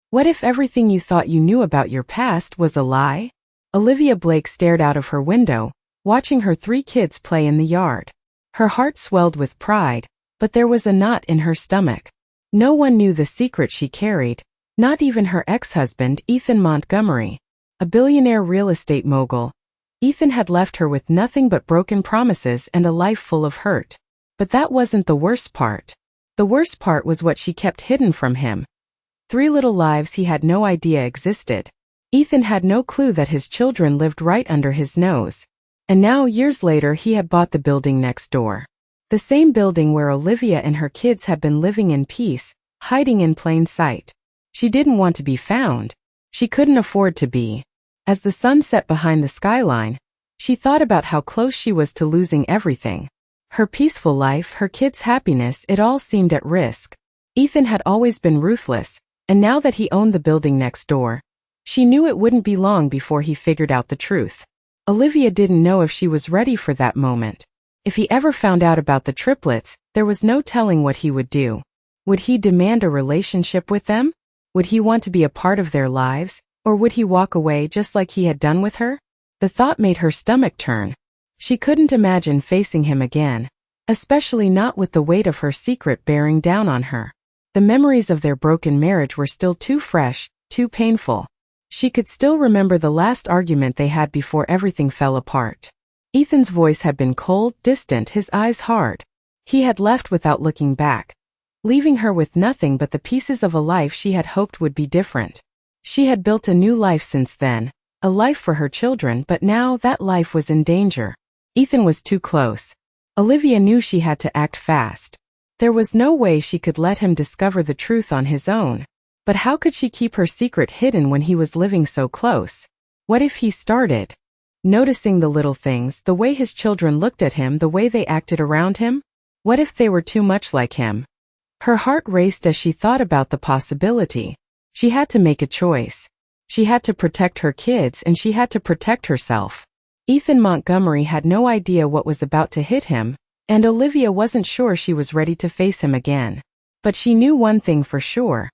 What if everything you thought you knew about your past was a lie? Olivia Blake stared out of her window, watching her 3 kids play in the yard. Her heart swelled with pride, but there was a knot in her stomach. No one knew the secret she carried, not even her ex-husband, Ethan Montgomery. A billionaire real estate mogul, Ethan had left her with nothing but broken promises and a life full of hurt. But that wasn't the worst part. The worst part was what she kept hidden from him. 3 little lives he had no idea existed. Ethan had no clue that his children lived right under his nose. And now, years later, he had bought the building next door. The same building where Olivia and her kids had been living in peace, hiding in plain sight. She didn't want to be found. She couldn't afford to be. As the sun set behind the skyline, she thought about how close she was to losing everything. Her peaceful life, her kids' happiness, it all seemed at risk. Ethan had always been ruthless, and now that he owned the building next door, she knew it wouldn't be long before he figured out the truth. Olivia didn't know if she was ready for that moment. If he ever found out about the triplets, there was no telling what he would do. Would he demand a relationship with them? Would he want to be a part of their lives, or would he walk away just like he had done with her? The thought made her stomach turn. She couldn't imagine facing him again, especially not with the weight of her secret bearing down on her. The memories of their broken marriage were still too fresh, too painful. She could still remember the last argument they had before everything fell apart. Ethan's voice had been cold, distant, his eyes hard. He had left without looking back, leaving her with nothing but the pieces of a life she had hoped would be different. She had built a new life since then, a life for her children, but now that life was in danger. Ethan was too close. Olivia knew she had to act fast. There was no way she could let him discover the truth on his own. But how could she keep her secret hidden when he was living so close? What if he started noticing the little things, the way his children looked at him, the way they acted around him? What if they were too much like him? Her heart raced as she thought about the possibility. She had to make a choice. She had to protect her kids and she had to protect herself. Ethan Montgomery had no idea what was about to hit him, and Olivia wasn't sure she was ready to face him again. But she knew one thing for sure.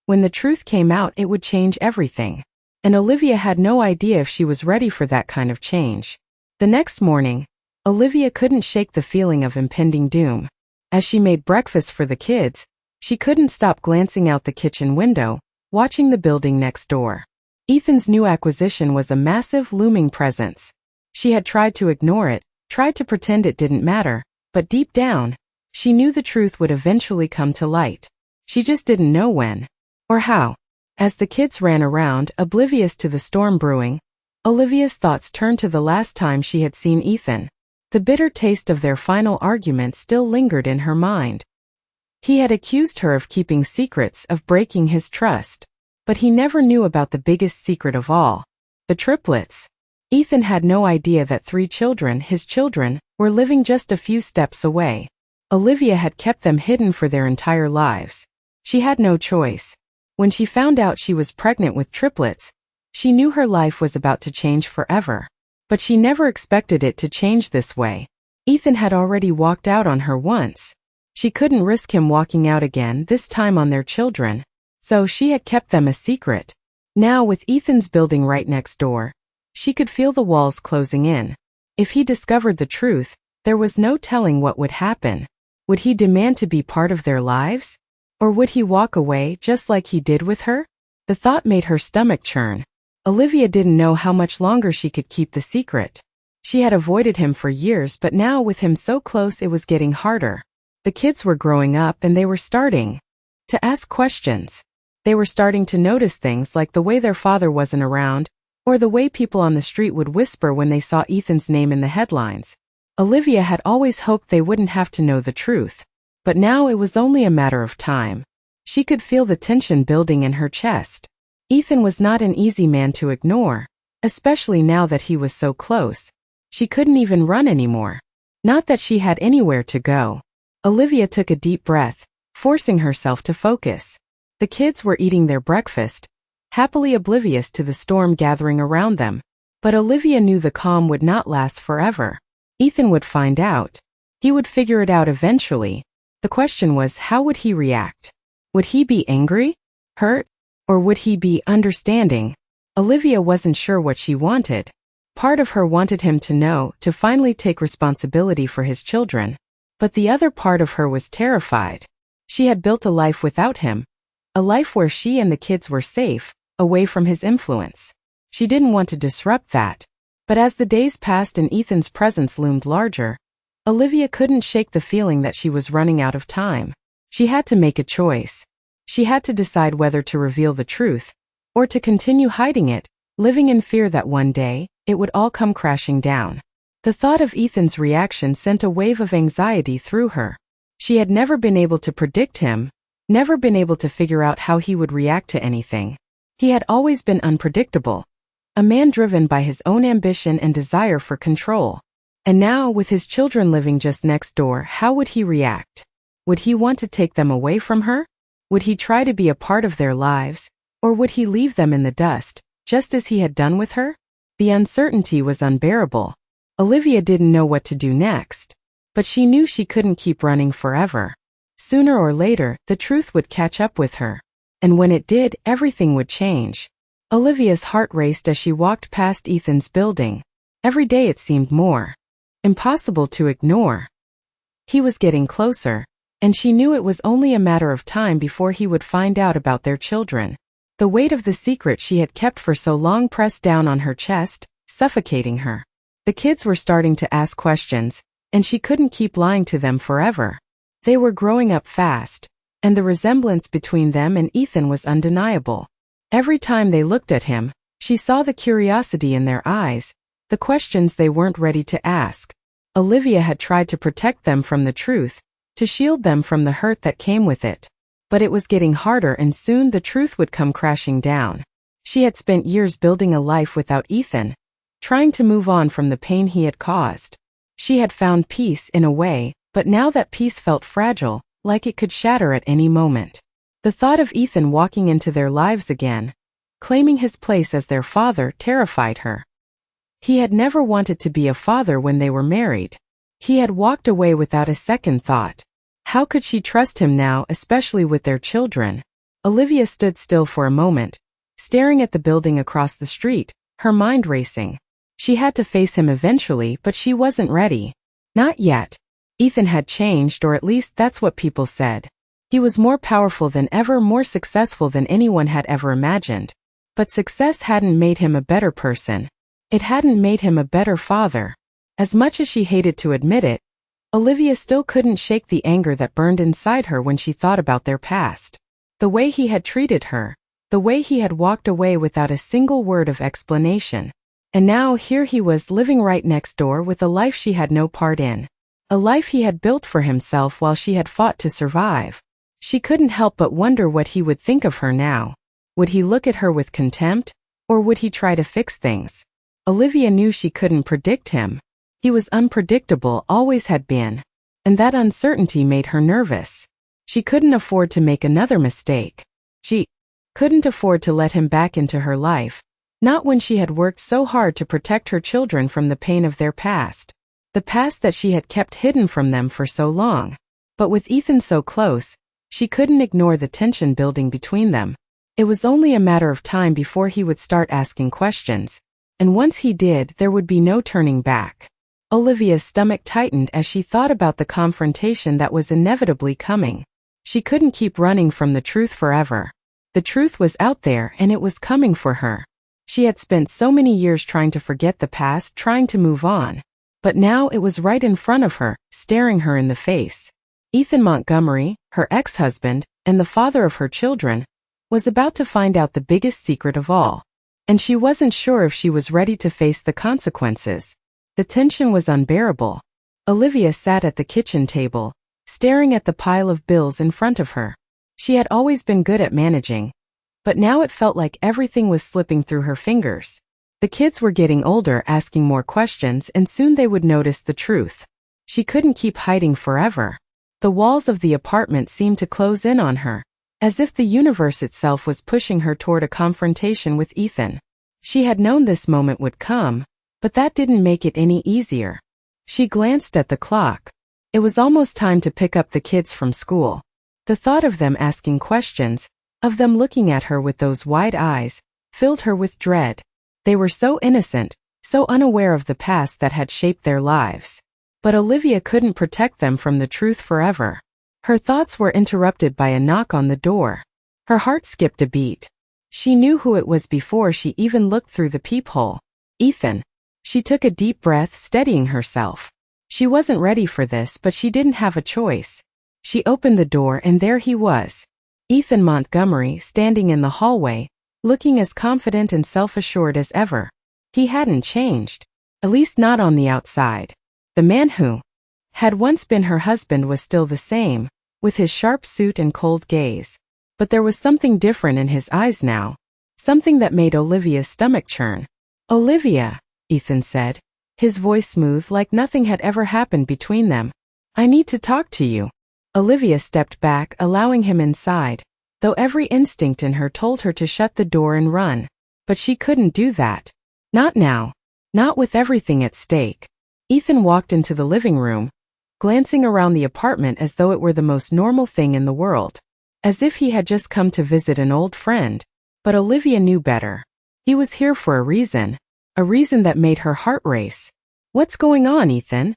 When the truth came out, it would change everything. And Olivia had no idea if she was ready for that kind of change. The next morning, Olivia couldn't shake the feeling of impending doom. As she made breakfast for the kids, she couldn't stop glancing out the kitchen window, watching the building next door. Ethan's new acquisition was a massive, looming presence. She had tried to ignore it, tried to pretend it didn't matter, but deep down, she knew the truth would eventually come to light. She just didn't know when. Or how. As the kids ran around, oblivious to the storm brewing, Olivia's thoughts turned to the last time she had seen Ethan. The bitter taste of their final argument still lingered in her mind. He had accused her of keeping secrets, of breaking his trust. But he never knew about the biggest secret of all. The triplets. Ethan had no idea that 3 children, his children, were living just a few steps away. Olivia had kept them hidden for their entire lives. She had no choice. When she found out she was pregnant with triplets, she knew her life was about to change forever. But she never expected it to change this way. Ethan had already walked out on her once. She couldn't risk him walking out again, this time on their children. So she had kept them a secret. Now, with Ethan's building right next door, she could feel the walls closing in. If he discovered the truth, there was no telling what would happen. Would he demand to be part of their lives? Or would he walk away just like he did with her? The thought made her stomach churn. Olivia didn't know how much longer she could keep the secret. She had avoided him for years, but now with him so close it was getting harder. The kids were growing up and they were starting to ask questions. They were starting to notice things like the way their father wasn't around, or the way people on the street would whisper when they saw Ethan's name in the headlines. Olivia had always hoped they wouldn't have to know the truth. But now it was only a matter of time. She could feel the tension building in her chest. Ethan was not an easy man to ignore, especially now that he was so close. She couldn't even run anymore. Not that she had anywhere to go. Olivia took a deep breath, forcing herself to focus. The kids were eating their breakfast, happily oblivious to the storm gathering around them. But Olivia knew the calm would not last forever. Ethan would find out. He would figure it out eventually. The question was, how would he react? Would he be angry? Hurt? Or would he be understanding? Olivia wasn't sure what she wanted. Part of her wanted him to know, to finally take responsibility for his children. But the other part of her was terrified. She had built a life without him. A life where she and the kids were safe, away from his influence. She didn't want to disrupt that. But as the days passed and Ethan's presence loomed larger, Olivia couldn't shake the feeling that she was running out of time. She had to make a choice. She had to decide whether to reveal the truth, or to continue hiding it, living in fear that one day, it would all come crashing down. The thought of Ethan's reaction sent a wave of anxiety through her. She had never been able to predict him, never been able to figure out how he would react to anything. He had always been unpredictable, a man driven by his own ambition and desire for control. And now, with his children living just next door, how would he react? Would he want to take them away from her? Would he try to be a part of their lives, or would he leave them in the dust, just as he had done with her? The uncertainty was unbearable. Olivia didn't know what to do next, but she knew she couldn't keep running forever. Sooner or later, the truth would catch up with her. And when it did, everything would change. Olivia's heart raced as she walked past Ethan's building. Every day it seemed more impossible to ignore. He was getting closer, and she knew it was only a matter of time before he would find out about their children. The weight of the secret she had kept for so long pressed down on her chest, suffocating her. The kids were starting to ask questions, and she couldn't keep lying to them forever. They were growing up fast, and the resemblance between them and Ethan was undeniable. Every time they looked at him, she saw the curiosity in their eyes, the questions they weren't ready to ask. Olivia had tried to protect them from the truth, to shield them from the hurt that came with it. But it was getting harder, and soon the truth would come crashing down. She had spent years building a life without Ethan, trying to move on from the pain he had caused. She had found peace in a way, but now that peace felt fragile, like it could shatter at any moment. The thought of Ethan walking into their lives again, claiming his place as their father, terrified her. He had never wanted to be a father when they were married. He had walked away without a second thought. How could she trust him now, especially with their children? Olivia stood still for a moment, staring at the building across the street, her mind racing. She had to face him eventually, but she wasn't ready. Not yet. Ethan had changed, or at least that's what people said. He was more powerful than ever, more successful than anyone had ever imagined. But success hadn't made him a better person. It hadn't made him a better father. As much as she hated to admit it, Olivia still couldn't shake the anger that burned inside her when she thought about their past. The way he had treated her, the way he had walked away without a single word of explanation. And now here he was living right next door with a life she had no part in. A life he had built for himself while she had fought to survive. She couldn't help but wonder what he would think of her now. Would he look at her with contempt, or would he try to fix things? Olivia knew she couldn't predict him. He was unpredictable, always had been. And that uncertainty made her nervous. She couldn't afford to make another mistake. She couldn't afford to let him back into her life, not when she had worked so hard to protect her children from the pain of their past. The past that she had kept hidden from them for so long. But with Ethan so close, she couldn't ignore the tension building between them. It was only a matter of time before he would start asking questions. And once he did, there would be no turning back. Olivia's stomach tightened as she thought about the confrontation that was inevitably coming. She couldn't keep running from the truth forever. The truth was out there, and it was coming for her. She had spent so many years trying to forget the past, trying to move on. But now it was right in front of her, staring her in the face. Ethan Montgomery, her ex-husband, and the father of her children, was about to find out the biggest secret of all. And she wasn't sure if she was ready to face the consequences. The tension was unbearable. Olivia sat at the kitchen table, staring at the pile of bills in front of her. She had always been good at managing, but now it felt like everything was slipping through her fingers. The kids were getting older, asking more questions, and soon they would notice the truth. She couldn't keep hiding forever. The walls of the apartment seemed to close in on her, as if the universe itself was pushing her toward a confrontation with Ethan. She had known this moment would come, but that didn't make it any easier. She glanced at the clock. It was almost time to pick up the kids from school. The thought of them asking questions, of them looking at her with those wide eyes, filled her with dread. They were so innocent, so unaware of the past that had shaped their lives. But Olivia couldn't protect them from the truth forever. Her thoughts were interrupted by a knock on the door. Her heart skipped a beat. She knew who it was before she even looked through the peephole. Ethan. She took a deep breath, steadying herself. She wasn't ready for this, but she didn't have a choice. She opened the door and there he was. Ethan Montgomery, standing in the hallway, looking as confident and self-assured as ever. He hadn't changed. At least not on the outside. The man who had once been her husband was still the same, with his sharp suit and cold gaze. But there was something different in his eyes now. Something that made Olivia's stomach churn. "Olivia," Ethan said, his voice smooth like nothing had ever happened between them. "I need to talk to you." Olivia stepped back, allowing him inside, though every instinct in her told her to shut the door and run. But she couldn't do that. Not now. Not with everything at stake. Ethan walked into the living room, glancing around the apartment as though it were the most normal thing in the world. As if he had just come to visit an old friend. But Olivia knew better. He was here for a reason that made her heart race. "What's going on, Ethan?"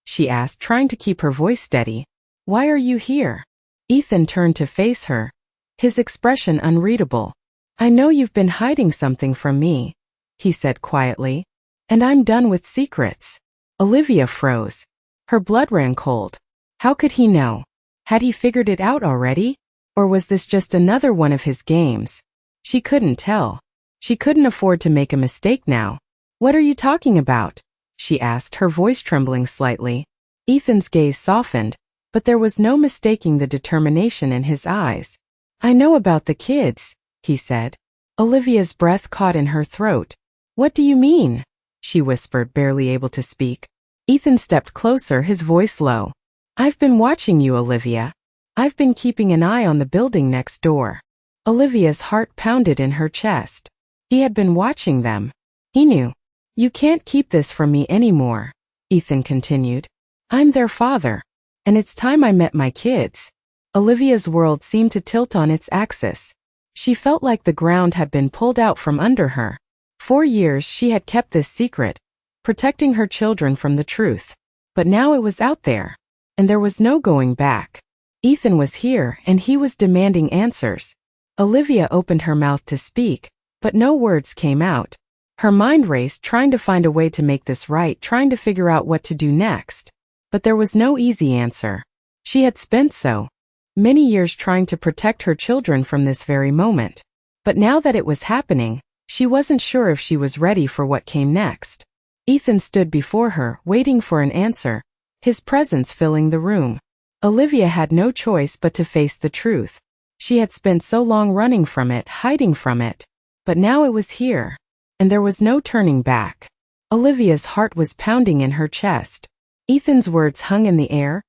she asked, trying to keep her voice steady. "Why are you here?" Ethan turned to face her, his expression unreadable. "I know you've been hiding something from me," he said quietly. "And I'm done with secrets." Olivia froze. Her blood ran cold. How could he know? Had he figured it out already? Or was this just another one of his games? She couldn't tell. She couldn't afford to make a mistake now. "What are you talking about?" she asked, her voice trembling slightly. Ethan's gaze softened, but there was no mistaking the determination in his eyes. "I know about the kids," he said. Olivia's breath caught in her throat. "What do you mean?" she whispered, barely able to speak. Ethan stepped closer, his voice low. "I've been watching you, Olivia. I've been keeping an eye on the building next door." Olivia's heart pounded in her chest. He had been watching them. He knew. "You can't keep this from me anymore," Ethan continued. "I'm their father. And it's time I met my kids." Olivia's world seemed to tilt on its axis. She felt like the ground had been pulled out from under her. For years she had kept this secret, protecting her children from the truth. But now it was out there. And there was no going back. Ethan was here, and he was demanding answers. Olivia opened her mouth to speak, but no words came out. Her mind raced, trying to find a way to make this right, trying to figure out what to do next. But there was no easy answer. She had spent so many years trying to protect her children from this very moment. But now that it was happening, she wasn't sure if she was ready for what came next. Ethan stood before her, waiting for an answer, his presence filling the room. Olivia had no choice but to face the truth. She had spent so long running from it, hiding from it. But now it was here. And there was no turning back. Olivia's heart was pounding in her chest. Ethan's words hung in the air,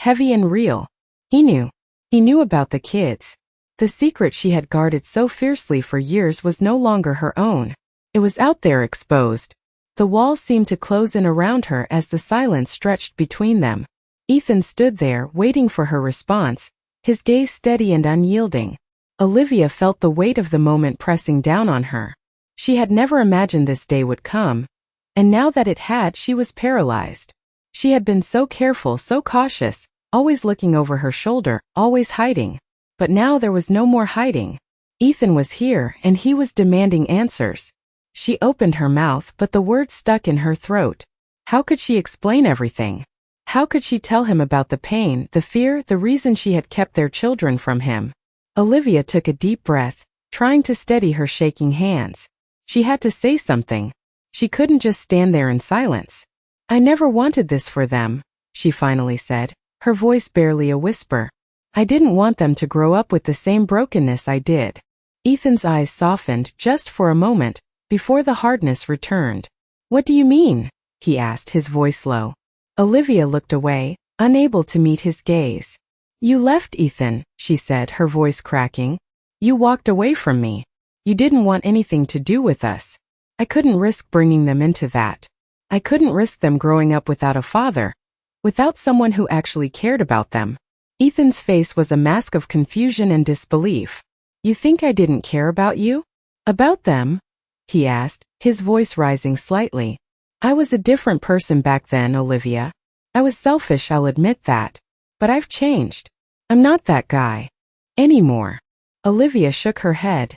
heavy and real. He knew. He knew about the kids. The secret she had guarded so fiercely for years was no longer her own. It was out there, exposed. The walls seemed to close in around her as the silence stretched between them. Ethan stood there, waiting for her response, his gaze steady and unyielding. Olivia felt the weight of the moment pressing down on her. She had never imagined this day would come, and now that it had, she was paralyzed. She had been so careful, so cautious, always looking over her shoulder, always hiding. But now there was no more hiding. Ethan was here, and he was demanding answers. She opened her mouth, but the words stuck in her throat. How could she explain everything? How could she tell him about the pain, the fear, the reason she had kept their children from him? Olivia took a deep breath, trying to steady her shaking hands. She had to say something. She couldn't just stand there in silence. "I never wanted this for them," she finally said, her voice barely a whisper. "I didn't want them to grow up with the same brokenness I did." Ethan's eyes softened just for a moment, before the hardness returned. "What do you mean?" he asked, his voice low. Olivia looked away, unable to meet his gaze. "You left, Ethan," she said, her voice cracking. "You walked away from me. You didn't want anything to do with us. I couldn't risk bringing them into that. I couldn't risk them growing up without a father, without someone who actually cared about them." Ethan's face was a mask of confusion and disbelief. You think I didn't care about you? About them? He asked, his voice rising slightly. I was a different person back then, Olivia. I was selfish, I'll admit that. But I've changed. I'm not that guy. Anymore. Olivia shook her head,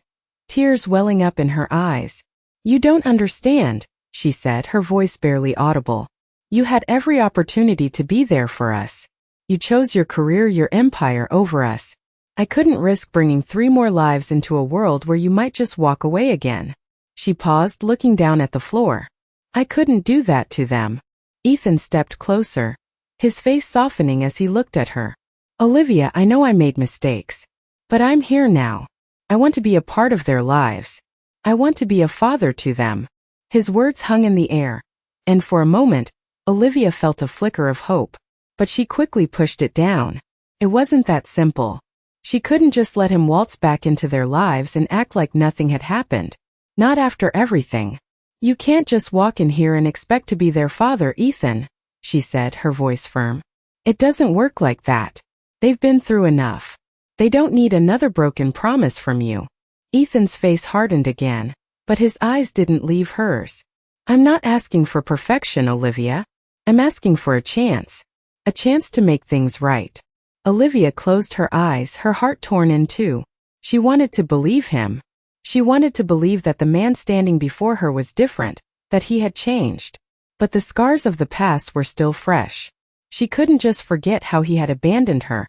tears welling up in her eyes. You don't understand, she said, her voice barely audible. You had every opportunity to be there for us. You chose your career, your empire over us. I couldn't risk bringing 3 more lives into a world where you might just walk away again. She paused, looking down at the floor. I couldn't do that to them. Ethan stepped closer, his face softening as he looked at her. Olivia, I know I made mistakes. But I'm here now. I want to be a part of their lives. I want to be a father to them. His words hung in the air, and for a moment, Olivia felt a flicker of hope. But she quickly pushed it down. It wasn't that simple. She couldn't just let him waltz back into their lives and act like nothing had happened. Not after everything. You can't just walk in here and expect to be their father, Ethan, she said, her voice firm. It doesn't work like that. They've been through enough. They don't need another broken promise from you. Ethan's face hardened again, but his eyes didn't leave hers. I'm not asking for perfection, Olivia. I'm asking for a chance. A chance to make things right. Olivia closed her eyes, her heart torn in two. She wanted to believe him. She wanted to believe that the man standing before her was different, that he had changed. But the scars of the past were still fresh. She couldn't just forget how he had abandoned her,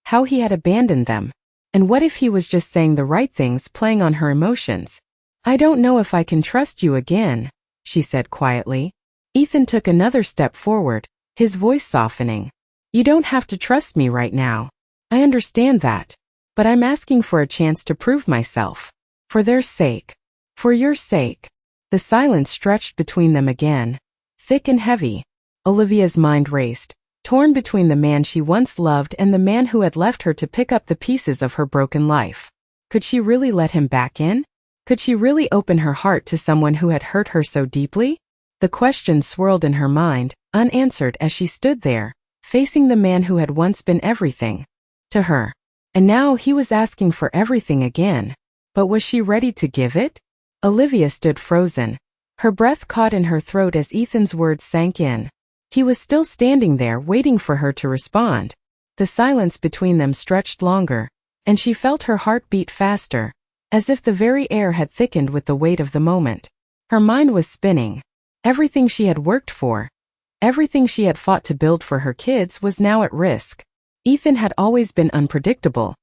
how he had abandoned them. And what if he was just saying the right things, playing on her emotions? I don't know if I can trust you again, she said quietly. Ethan took another step forward, his voice softening. You don't have to trust me right now. I understand that. But I'm asking for a chance to prove myself. For their sake. For your sake. The silence stretched between them again, thick and heavy. Olivia's mind raced, torn between the man she once loved and the man who had left her to pick up the pieces of her broken life. Could she really let him back in? Could she really open her heart to someone who had hurt her so deeply? The question swirled in her mind, unanswered as she stood there, facing the man who had once been everything to her. And now he was asking for everything again. But was she ready to give it? Olivia stood frozen, her breath caught in her throat as Ethan's words sank in. He was still standing there waiting for her to respond. The silence between them stretched longer, and she felt her heart beat faster, as if the very air had thickened with the weight of the moment. Her mind was spinning. Everything she had worked for, everything she had fought to build for her kids was now at risk. Ethan had always been unpredictable,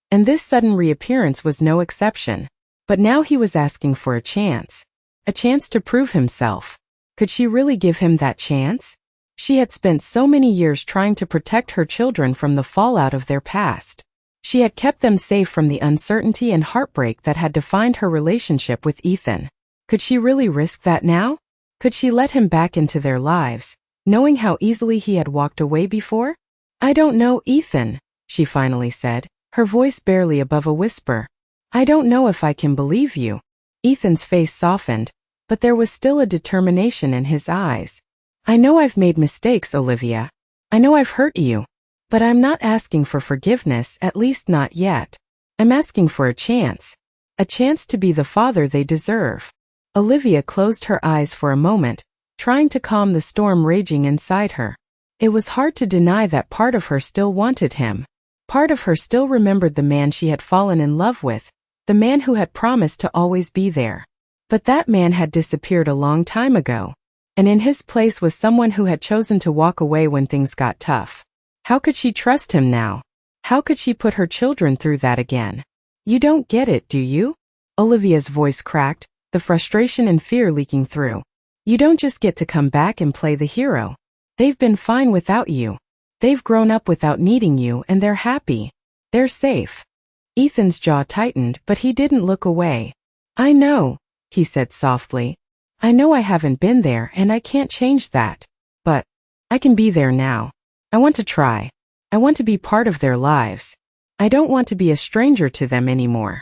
and this sudden reappearance was no exception. But now he was asking for a chance to prove himself. Could she really give him that chance? She had spent so many years trying to protect her children from the fallout of their past. She had kept them safe from the uncertainty and heartbreak that had defined her relationship with Ethan. Could she really risk that now? Could she let him back into their lives, knowing how easily he had walked away before? I don't know, Ethan, she finally said, her voice barely above a whisper. I don't know if I can believe you. Ethan's face softened, but there was still a determination in his eyes. I know I've made mistakes, Olivia. I know I've hurt you. But I'm not asking for forgiveness, at least not yet. I'm asking for a chance to be the father they deserve. Olivia closed her eyes for a moment, trying to calm the storm raging inside her. It was hard to deny that part of her still wanted him. Part of her still remembered the man she had fallen in love with, the man who had promised to always be there. But that man had disappeared a long time ago, and in his place was someone who had chosen to walk away when things got tough. How could she trust him now? How could she put her children through that again? You don't get it, do you? Olivia's voice cracked, the frustration and fear leaking through. You don't just get to come back and play the hero. They've been fine without you. They've grown up without needing you and they're happy. They're safe. Ethan's jaw tightened, but he didn't look away. I know, he said softly. I know I haven't been there and I can't change that. But I can be there now. I want to try. I want to be part of their lives. I don't want to be a stranger to them anymore.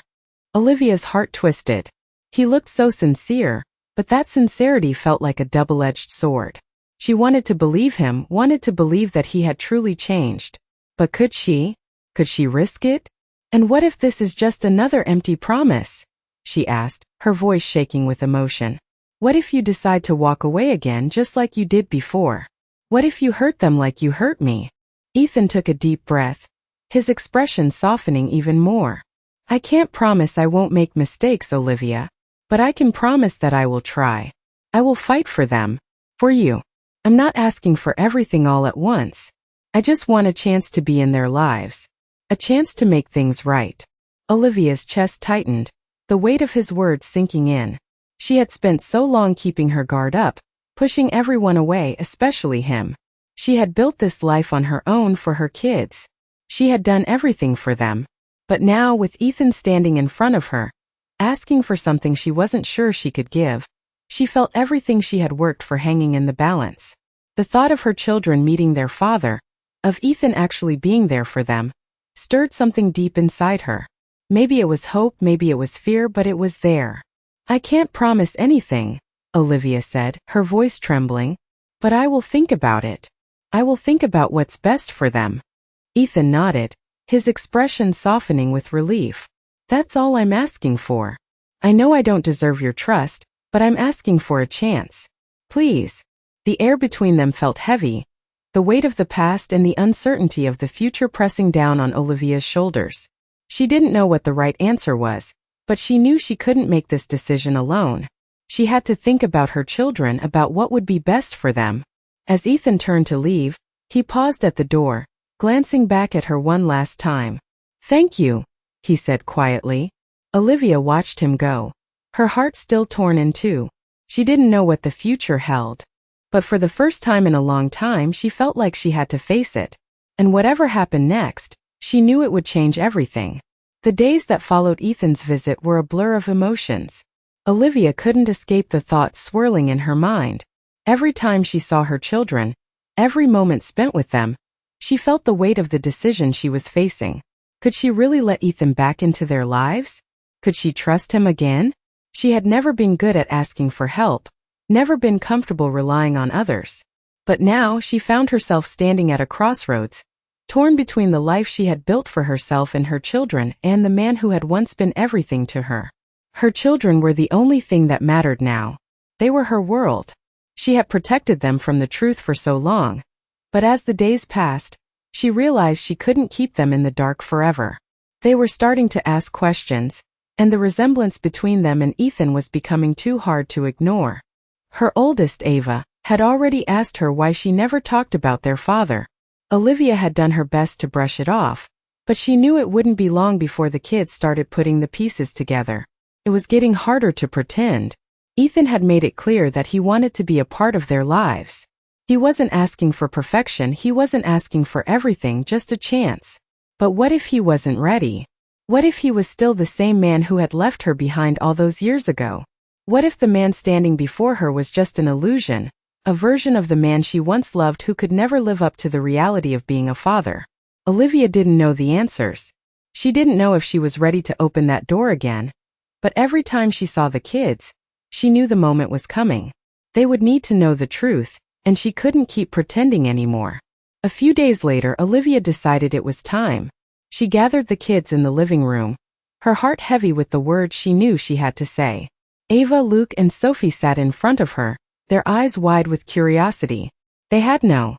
Olivia's heart twisted. He looked so sincere, but that sincerity felt like a double-edged sword. She wanted to believe him, wanted to believe that he had truly changed. But could she? Could she risk it? And what if this is just another empty promise? She asked, her voice shaking with emotion. What if you decide to walk away again just like you did before? What if you hurt them like you hurt me? Ethan took a deep breath, his expression softening even more. I can't promise I won't make mistakes, Olivia, but I can promise that I will try. I will fight for them. For you. I'm not asking for everything all at once. I just want a chance to be in their lives. A chance to make things right. Olivia's chest tightened, the weight of his words sinking in. She had spent so long keeping her guard up, pushing everyone away, especially him. She had built this life on her own for her kids. She had done everything for them. But now, with Ethan standing in front of her, asking for something she wasn't sure she could give, she felt everything she had worked for hanging in the balance. The thought of her children meeting their father, of Ethan actually being there for them, stirred something deep inside her. Maybe it was hope, maybe it was fear, but it was there. I can't promise anything, Olivia said, her voice trembling, but I will think about it. I will think about what's best for them. Ethan nodded, his expression softening with relief. That's all I'm asking for. I know I don't deserve your trust, but I'm asking for a chance. Please. The air between them felt heavy, the weight of the past and the uncertainty of the future pressing down on Olivia's shoulders. She didn't know what the right answer was, but she knew she couldn't make this decision alone. She had to think about her children, about what would be best for them. As Ethan turned to leave, he paused at the door, glancing back at her one last time. Thank you, he said quietly. Olivia watched him go, her heart still torn in two. She didn't know what the future held. But for the first time in a long time, she felt like she had to face it. And whatever happened next, she knew it would change everything. The days that followed Ethan's visit were a blur of emotions. Olivia couldn't escape the thoughts swirling in her mind. Every time she saw her children, every moment spent with them, she felt the weight of the decision she was facing. Could she really let Ethan back into their lives? Could she trust him again? She had never been good at asking for help, never been comfortable relying on others. But now she found herself standing at a crossroads, torn between the life she had built for herself and her children and the man who had once been everything to her. Her children were the only thing that mattered now. They were her world. She had protected them from the truth for so long. But as the days passed, she realized she couldn't keep them in the dark forever. They were starting to ask questions, and the resemblance between them and Ethan was becoming too hard to ignore. Her oldest, Ava, had already asked her why she never talked about their father. Olivia had done her best to brush it off, but she knew it wouldn't be long before the kids started putting the pieces together. It was getting harder to pretend. Ethan had made it clear that he wanted to be a part of their lives. He wasn't asking for perfection, he wasn't asking for everything, just a chance. But what if he wasn't ready? What if he was still the same man who had left her behind all those years ago? What if the man standing before her was just an illusion, a version of the man she once loved who could never live up to the reality of being a father? Olivia didn't know the answers. She didn't know if she was ready to open that door again. But every time she saw the kids, she knew the moment was coming. They would need to know the truth, and she couldn't keep pretending anymore. A few days later, Olivia decided it was time. She gathered the kids in the living room, her heart heavy with the words she knew she had to say. Ava, Luke, and Sophie sat in front of her, their eyes wide with curiosity. They had no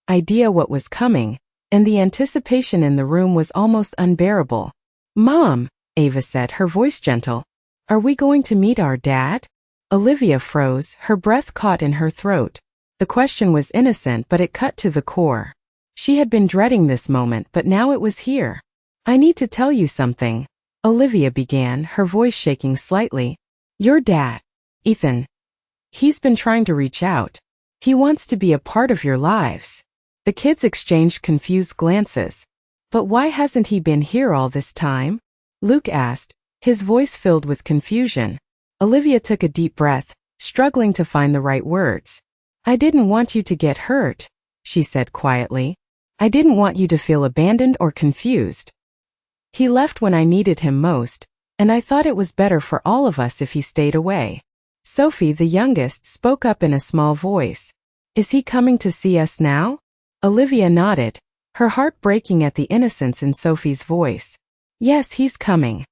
idea what was coming, and the anticipation in the room was almost unbearable. "Mom," Ava said, her voice gentle, "are we going to meet our dad?" Olivia froze, her breath caught in her throat. The question was innocent, but it cut to the core. She had been dreading this moment, but now it was here. "I need to tell you something," Olivia began, her voice shaking slightly. "Your dad, Ethan, he's been trying to reach out. He wants to be a part of your lives." The kids exchanged confused glances. "But why hasn't he been here all this time?" Luke asked, his voice filled with confusion. Olivia took a deep breath, struggling to find the right words. "I didn't want you to get hurt," she said quietly. "I didn't want you to feel abandoned or confused. He left when I needed him most, and I thought it was better for all of us if he stayed away." Sophie, the youngest, spoke up in a small voice. "Is he coming to see us now?" Olivia nodded, her heart breaking at the innocence in Sophie's voice. Yes, he's coming.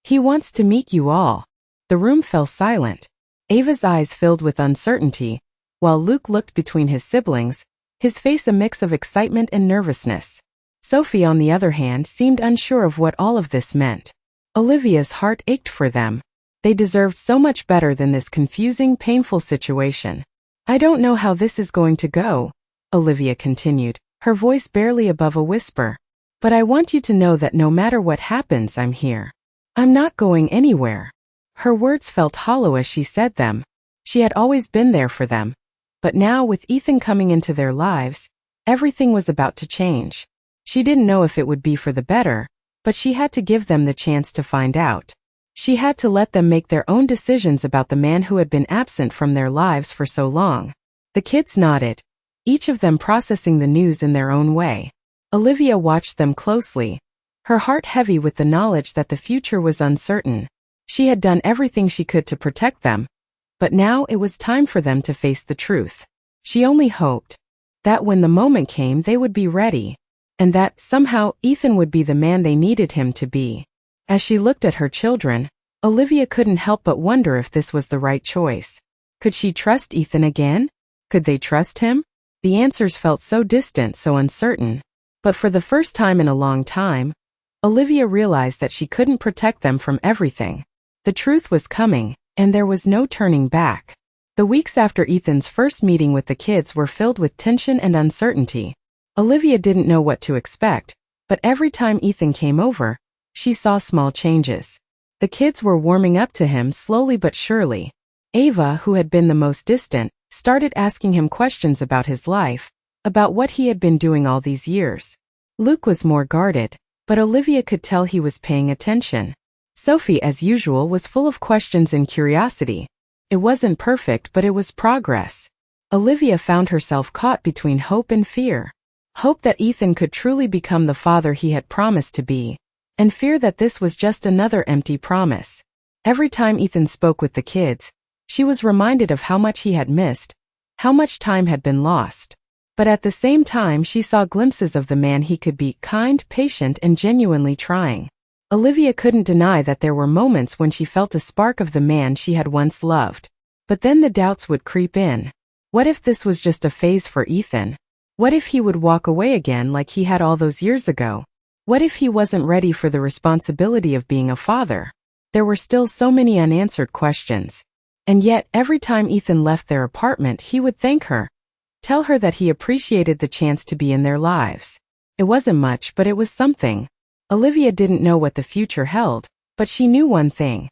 He wants to meet you all. The room fell silent. Ava's eyes filled with uncertainty, while Luke looked between his siblings, his face a mix of excitement and nervousness. Sophie, on the other hand, seemed unsure of what all of this meant. Olivia's heart ached for them. They deserved so much better than this confusing, painful situation. I don't know how this is going to go, Olivia continued, her voice barely above a whisper. But I want you to know that no matter what happens, I'm here. I'm not going anywhere. Her words felt hollow as she said them. She had always been there for them. But now, with Ethan coming into their lives, everything was about to change. She didn't know if it would be for the better, but she had to give them the chance to find out. She had to let them make their own decisions about the man who had been absent from their lives for so long. The kids nodded, each of them processing the news in their own way. Olivia watched them closely, her heart heavy with the knowledge that the future was uncertain. She had done everything she could to protect them, but now it was time for them to face the truth. She only hoped that when the moment came they would be ready, and that, somehow, Ethan would be the man they needed him to be. As she looked at her children, Olivia couldn't help but wonder if this was the right choice. Could she trust Ethan again? Could they trust him? The answers felt so distant, so uncertain. But for the first time in a long time, Olivia realized that she couldn't protect them from everything. The truth was coming, and there was no turning back. The weeks after Ethan's first meeting with the kids were filled with tension and uncertainty. Olivia didn't know what to expect, but every time Ethan came over, she saw small changes. The kids were warming up to him slowly but surely. Ava, who had been the most distant, started asking him questions about his life, about what he had been doing all these years. Luke was more guarded, but Olivia could tell he was paying attention. Sophie, as usual, was full of questions and curiosity. It wasn't perfect, but it was progress. Olivia found herself caught between hope and fear. Hope that Ethan could truly become the father he had promised to be, and fear that this was just another empty promise. Every time Ethan spoke with the kids, she was reminded of how much he had missed, how much time had been lost. But at the same time, she saw glimpses of the man he could be, kind, patient, and genuinely trying. Olivia couldn't deny that there were moments when she felt a spark of the man she had once loved. But then the doubts would creep in. What if this was just a phase for Ethan? What if he would walk away again like he had all those years ago? What if he wasn't ready for the responsibility of being a father? There were still so many unanswered questions. And yet, every time Ethan left their apartment, he would thank her, tell her that he appreciated the chance to be in their lives. It wasn't much, but it was something. Olivia didn't know what the future held, but she knew one thing.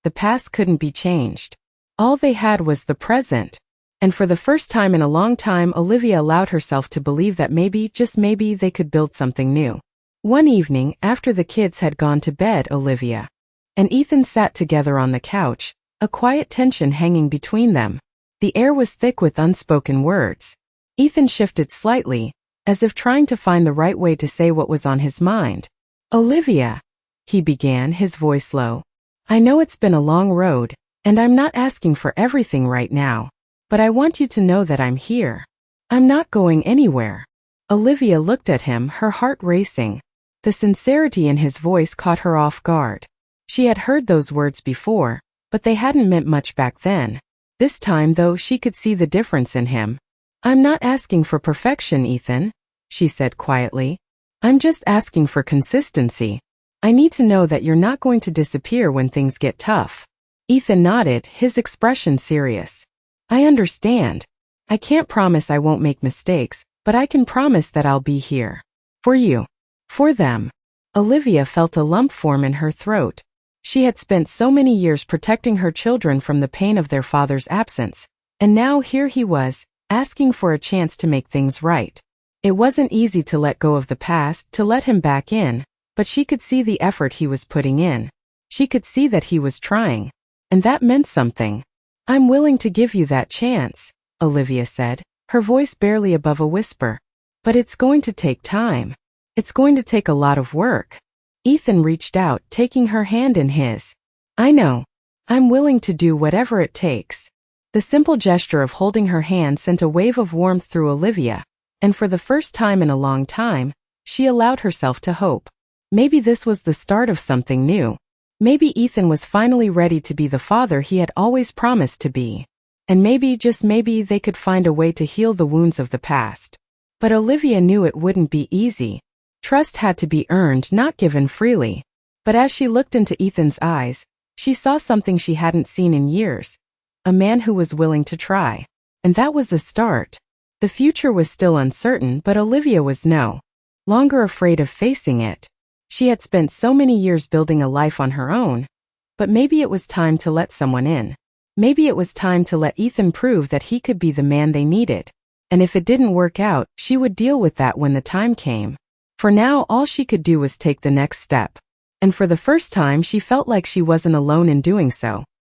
The past couldn't be changed. All they had was the present. And for the first time in a long time, Olivia allowed herself to believe that maybe, just maybe, they could build something new. One evening, after the kids had gone to bed, Olivia and Ethan sat together on the couch, a quiet tension hanging between them. The air was thick with unspoken words. Ethan shifted slightly, as if trying to find the right way to say what was on his mind. Olivia, he began, his voice low. I know it's been a long road, and I'm not asking for everything right now. But I want you to know that I'm here. I'm not going anywhere. Olivia looked at him, her heart racing. The sincerity in his voice caught her off guard. She had heard those words before, but they hadn't meant much back then. This time, though, she could see the difference in him. I'm not asking for perfection, Ethan, she said quietly. I'm just asking for consistency. I need to know that you're not going to disappear when things get tough. Ethan nodded, his expression serious. I understand. I can't promise I won't make mistakes, but I can promise that I'll be here. For you. For them. Olivia felt a lump form in her throat. She had spent so many years protecting her children from the pain of their father's absence, and now here he was, asking for a chance to make things right. It wasn't easy to let go of the past, to let him back in, but she could see the effort he was putting in. She could see that he was trying. And that meant something. I'm willing to give you that chance, Olivia said, her voice barely above a whisper. But it's going to take time. It's going to take a lot of work. Ethan reached out, taking her hand in his. I know. I'm willing to do whatever it takes. The simple gesture of holding her hand sent a wave of warmth through Olivia, and for the first time in a long time, she allowed herself to hope. Maybe this was the start of something new. Maybe Ethan was finally ready to be the father he had always promised to be. And maybe, just maybe, they could find a way to heal the wounds of the past. But Olivia knew it wouldn't be easy. Trust had to be earned, not given freely. But as she looked into Ethan's eyes, she saw something she hadn't seen in years. A man who was willing to try. And that was the start. The future was still uncertain, but Olivia was no longer afraid of facing it. She had spent so many years building a life on her own. But maybe it was time to let someone in. Maybe it was time to let Ethan prove that he could be the man they needed. And if it didn't work out, she would deal with that when the time came. For now, all she could do was take the next step. And for the first time, she felt like she wasn't alone in doing so.